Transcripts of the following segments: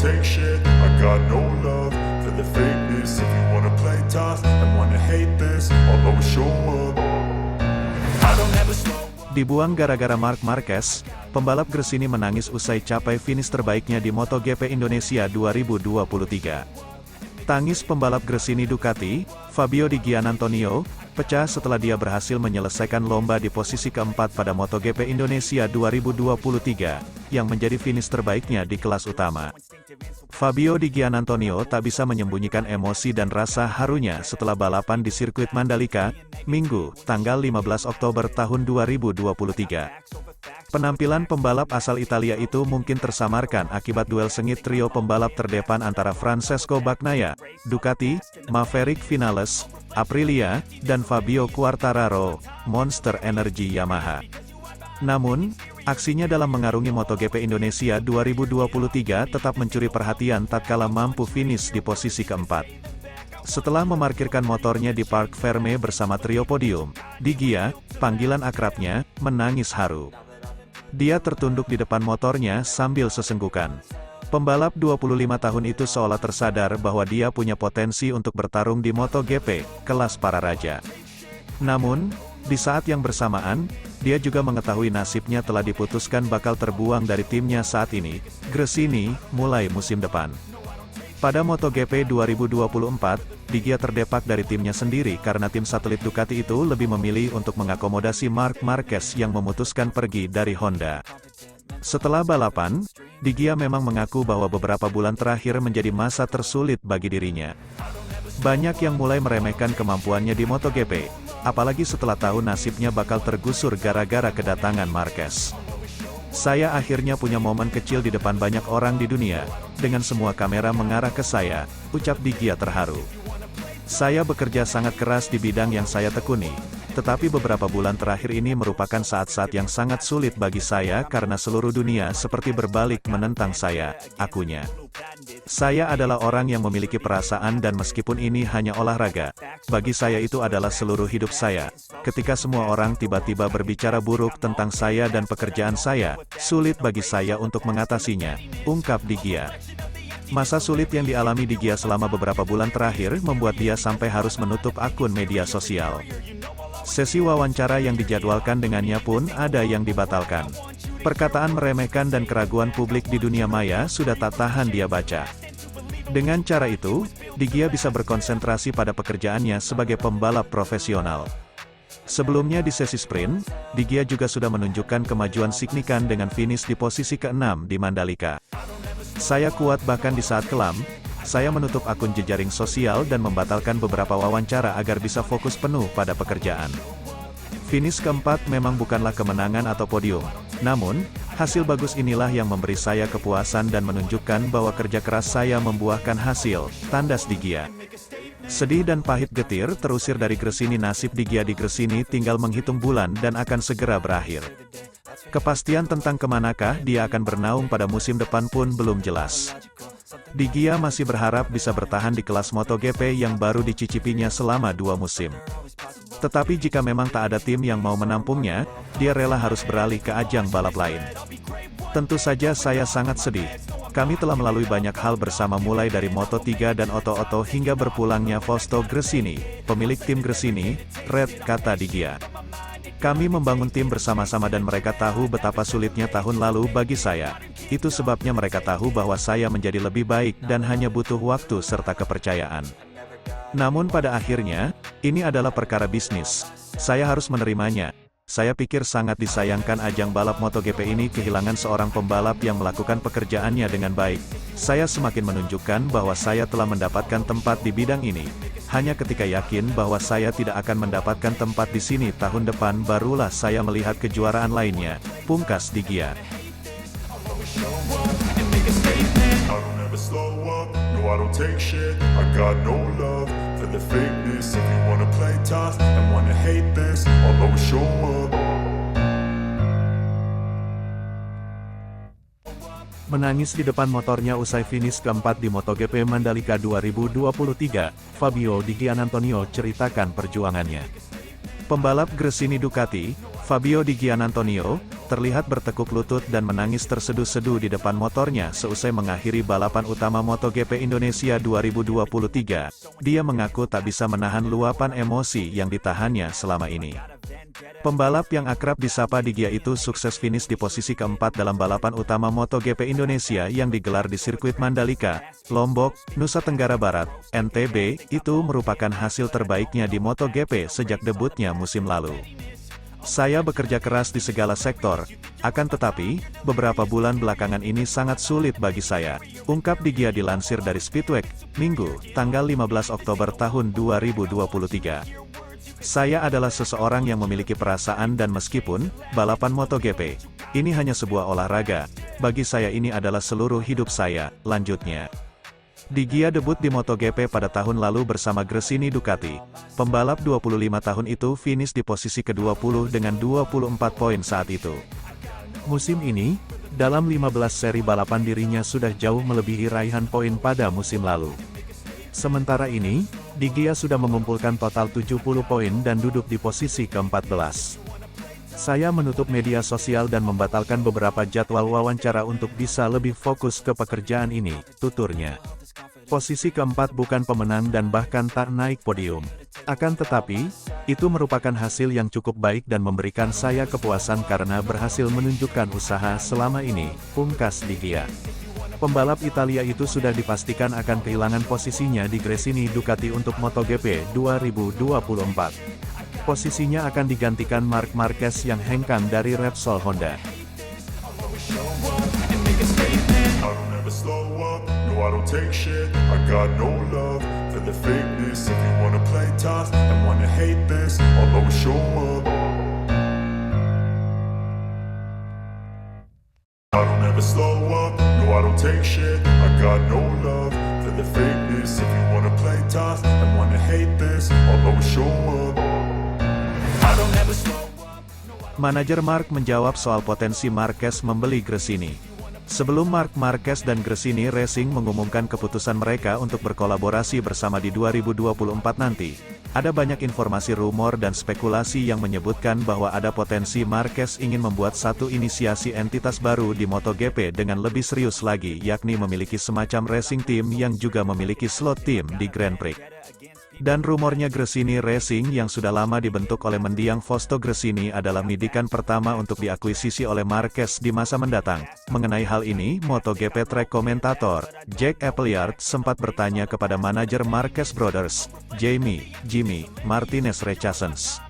take shit. I got no love for the fakeness. If you wanna play tough and wanna hate this, I'll always show up. I don't ever slow. Dibuang gara-gara Marc Marquez, pembalap Gresini menangis usai capai finish terbaiknya di MotoGP Indonesia 2023. Tangis pembalap Gresini Ducati, Fabio Di Giannantonio, pecah setelah dia berhasil menyelesaikan lomba di posisi keempat pada MotoGP Indonesia 2023, yang menjadi finish terbaiknya di kelas utama. Fabio Di Giannantonio tak bisa menyembunyikan emosi dan rasa harunya setelah balapan di sirkuit Mandalika, Minggu, tanggal 15 Oktober tahun 2023. Penampilan pembalap asal Italia itu mungkin tersamarkan akibat duel sengit trio pembalap terdepan antara Francesco Bagnaia, Ducati, Maverick Vinales, Aprilia, dan Fabio Quartararo, Monster Energy Yamaha. Namun, aksinya dalam mengarungi MotoGP Indonesia 2023 tetap mencuri perhatian tatkala mampu finish di posisi keempat. Setelah memarkirkan motornya di Parc Ferme bersama trio podium, Di Gia, panggilan akrabnya, menangis haru. Dia tertunduk di depan motornya sambil sesenggukan. Pembalap 25 tahun itu seolah tersadar bahwa dia punya potensi untuk bertarung di MotoGP, kelas para raja. Namun, di saat yang bersamaan, dia juga mengetahui nasibnya telah diputuskan bakal terbuang dari timnya saat ini, Gresini, mulai musim depan. Pada MotoGP 2024, Di Gia terdepak dari timnya sendiri karena tim satelit Ducati itu lebih memilih untuk mengakomodasi Marc Marquez yang memutuskan pergi dari Honda. Setelah balapan, Di Gia memang mengaku bahwa beberapa bulan terakhir menjadi masa tersulit bagi dirinya. Banyak yang mulai meremehkan kemampuannya di MotoGP, apalagi setelah tahu nasibnya bakal tergusur gara-gara kedatangan Marquez. Saya akhirnya punya momen kecil di depan banyak orang di dunia, dengan semua kamera mengarah ke saya, ucap Di Gia terharu. Saya bekerja sangat keras di bidang yang saya tekuni, tetapi beberapa bulan terakhir ini merupakan saat-saat yang sangat sulit bagi saya karena seluruh dunia seperti berbalik menentang saya, akunya. Saya adalah orang yang memiliki perasaan dan meskipun ini hanya olahraga, bagi saya itu adalah seluruh hidup saya. Ketika semua orang tiba-tiba berbicara buruk tentang saya dan pekerjaan saya, sulit bagi saya untuk mengatasinya, ungkap Di Gia. Masa sulit yang dialami Di Gia selama beberapa bulan terakhir membuat dia sampai harus menutup akun media sosial. Sesi wawancara yang dijadwalkan dengannya pun ada yang dibatalkan. Perkataan meremehkan dan keraguan publik di dunia maya sudah tak tahan dia baca. Dengan cara itu, Di Gia bisa berkonsentrasi pada pekerjaannya sebagai pembalap profesional. Sebelumnya di sesi sprint, Di Gia juga sudah menunjukkan kemajuan signifikan dengan finish di posisi ke-6 di Mandalika. Saya kuat bahkan di saat kelam, saya menutup akun jejaring sosial dan membatalkan beberapa wawancara agar bisa fokus penuh pada pekerjaan. Finish keempat memang bukanlah kemenangan atau podium, namun, hasil bagus inilah yang memberi saya kepuasan dan menunjukkan bahwa kerja keras saya membuahkan hasil, tandas Di Gia. Sedih dan pahit getir terusir dari Gresini. Nasib Di Gia di Gresini tinggal menghitung bulan dan akan segera berakhir. Kepastian tentang kemanakah dia akan bernaung pada musim depan pun belum jelas. Di Gia masih berharap bisa bertahan di kelas MotoGP yang baru dicicipinya selama 2 musim. Tetapi jika memang tak ada tim yang mau menampungnya, dia rela harus beralih ke ajang balap lain. Tentu saja saya sangat sedih. Kami telah melalui banyak hal bersama mulai dari Moto3 dan Oto-Oto hingga berpulangnya Fausto Gresini, pemilik tim Gresini, Red, kata Di Gia. Kami membangun tim bersama-sama dan mereka tahu betapa sulitnya tahun lalu bagi saya. Itu sebabnya mereka tahu bahwa saya menjadi lebih baik dan hanya butuh waktu serta kepercayaan. Namun pada akhirnya, ini adalah perkara bisnis. Saya harus menerimanya. Saya pikir sangat disayangkan ajang balap MotoGP ini kehilangan seorang pembalap yang melakukan pekerjaannya dengan baik. Saya semakin menunjukkan bahwa saya telah mendapatkan tempat di bidang ini. Hanya ketika yakin bahwa saya tidak akan mendapatkan tempat di sini tahun depan barulah saya melihat kejuaraan lainnya, pungkas Di Gia. Menangis di depan motornya usai finish keempat di MotoGP Mandalika 2023, Fabio Di Giannantonio ceritakan perjuangannya. Pembalap Gresini Ducati, Fabio Di Giannantonio, terlihat bertekuk lutut dan menangis terseduh-seduh di depan motornya seusai mengakhiri balapan utama MotoGP Indonesia 2023. Dia mengaku tak bisa menahan luapan emosi yang ditahannya selama ini. Pembalap yang akrab disapa Di Gia itu sukses finish di posisi keempat dalam balapan utama MotoGP Indonesia yang digelar di sirkuit Mandalika, Lombok, Nusa Tenggara Barat, NTB. Itu merupakan hasil terbaiknya di MotoGP sejak debutnya musim lalu. Saya bekerja keras di segala sektor, akan tetapi, beberapa bulan belakangan ini sangat sulit bagi saya, ungkap Di Gia dilansir dari Speedweek, Minggu, tanggal 15 Oktober tahun 2023. Saya adalah seseorang yang memiliki perasaan dan meskipun, balapan MotoGP, ini hanya sebuah olahraga, bagi saya ini adalah seluruh hidup saya, lanjutnya. Di Gia debut di MotoGP pada tahun lalu bersama Gresini Ducati. Pembalap 25 tahun itu finish di posisi ke-20 dengan 24 poin saat itu. Musim ini, dalam 15 seri balapan dirinya sudah jauh melebihi raihan poin pada musim lalu. Sementara ini, Di Gia sudah mengumpulkan total 70 poin dan duduk di posisi ke-14. Saya menutup media sosial dan membatalkan beberapa jadwal wawancara untuk bisa lebih fokus ke pekerjaan ini, tuturnya. Posisi keempat bukan pemenang dan bahkan tak naik podium. Akan tetapi, itu merupakan hasil yang cukup baik dan memberikan saya kepuasan karena berhasil menunjukkan usaha selama ini, pungkas Di Gia. Pembalap Italia itu sudah dipastikan akan kehilangan posisinya di Gresini Ducati untuk MotoGP 2024. Posisinya akan digantikan Marc Marquez yang hengkang dari Repsol Honda. I don't take shit, I got no love for the fakeness. If you wanna play tough and wanna hate this, I'll always show up. I don't ever slow up, no I don't take shit, I got no love for the fakeness. If you wanna play tough and wanna hate this, I'll always show up. I don't ever slow up. Manajer Marc menjawab soal potensi Marquez membeli Gresini. Sebelum Marc Marquez dan Gresini Racing mengumumkan keputusan mereka untuk berkolaborasi bersama di 2024 nanti, ada banyak informasi rumor dan spekulasi yang menyebutkan bahwa ada potensi Marquez ingin membuat satu inisiasi entitas baru di MotoGP dengan lebih serius lagi, yakni memiliki semacam racing team yang juga memiliki slot team di Grand Prix. Dan rumornya Gresini Racing yang sudah lama dibentuk oleh mendiang Fausto Gresini adalah midikan pertama untuk diakuisisi oleh Marquez di masa mendatang. Mengenai hal ini, MotoGP track komentator, Jack Appleyard sempat bertanya kepada manajer Marquez Brothers, Jimmy Martinez Rechazens.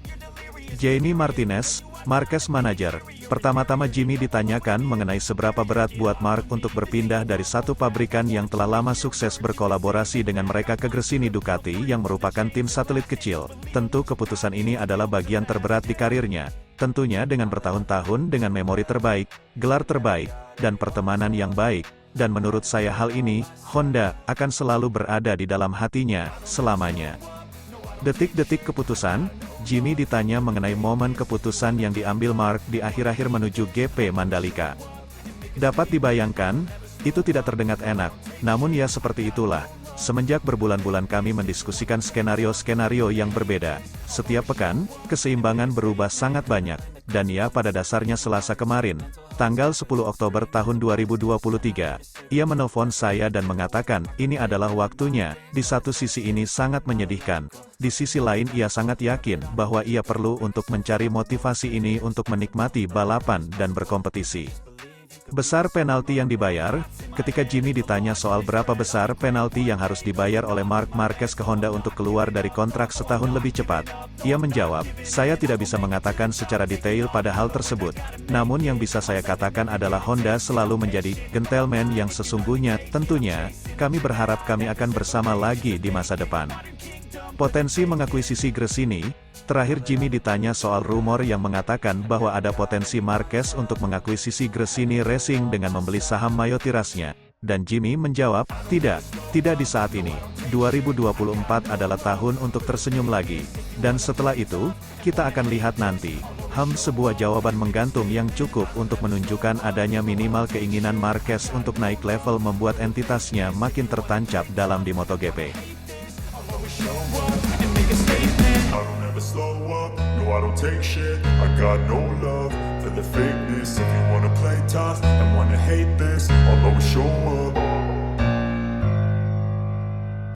Jamie Martinez, Marquez manajer. Pertama-tama Jimmy ditanyakan mengenai seberapa berat buat Marc untuk berpindah dari satu pabrikan yang telah lama sukses berkolaborasi dengan mereka ke Gresini Ducati yang merupakan tim satelit kecil. Tentu keputusan ini adalah bagian terberat di karirnya. Tentunya dengan bertahun-tahun dengan memori terbaik, gelar terbaik, dan pertemanan yang baik. Dan menurut saya hal ini, Honda, akan selalu berada di dalam hatinya, selamanya. Detik-detik keputusan, Jimmy ditanya mengenai momen keputusan yang diambil Marc di akhir-akhir menuju GP Mandalika. Dapat dibayangkan, itu tidak terdengar enak, namun ya seperti itulah. Semenjak berbulan-bulan kami mendiskusikan skenario-skenario yang berbeda. Setiap pekan, keseimbangan berubah sangat banyak. Dan ya pada dasarnya Selasa kemarin, tanggal 10 Oktober tahun 2023, ia menelpon saya dan mengatakan, ini adalah waktunya. Di satu sisi ini sangat menyedihkan. Di sisi lain ia sangat yakin bahwa ia perlu untuk mencari motivasi ini untuk menikmati balapan dan berkompetisi. Besar penalti yang dibayar? Ketika Jimmy ditanya soal berapa besar penalti yang harus dibayar oleh Marc Marquez ke Honda untuk keluar dari kontrak setahun lebih cepat, ia menjawab, saya tidak bisa mengatakan secara detail pada hal tersebut. Namun yang bisa saya katakan adalah Honda selalu menjadi gentleman yang sesungguhnya. Tentunya, kami berharap kami akan bersama lagi di masa depan. Potensi mengakuisisi Gresini. Terakhir Jimmy ditanya soal rumor yang mengatakan bahwa ada potensi Marquez untuk mengakuisisi Gresini Racing dengan membeli saham mayoritasnya. Dan Jimmy menjawab, tidak di saat ini. 2024 adalah tahun untuk tersenyum lagi. Dan setelah itu, kita akan lihat nanti. Sebuah jawaban menggantung yang cukup untuk menunjukkan adanya minimal keinginan Marquez untuk naik level membuat entitasnya makin tertancap dalam di MotoGP. And make a statement. I don't ever slow up, no I don't take shit. I got no love for the fakeness. If you wanna play tough and wanna hate this, I'll always show up.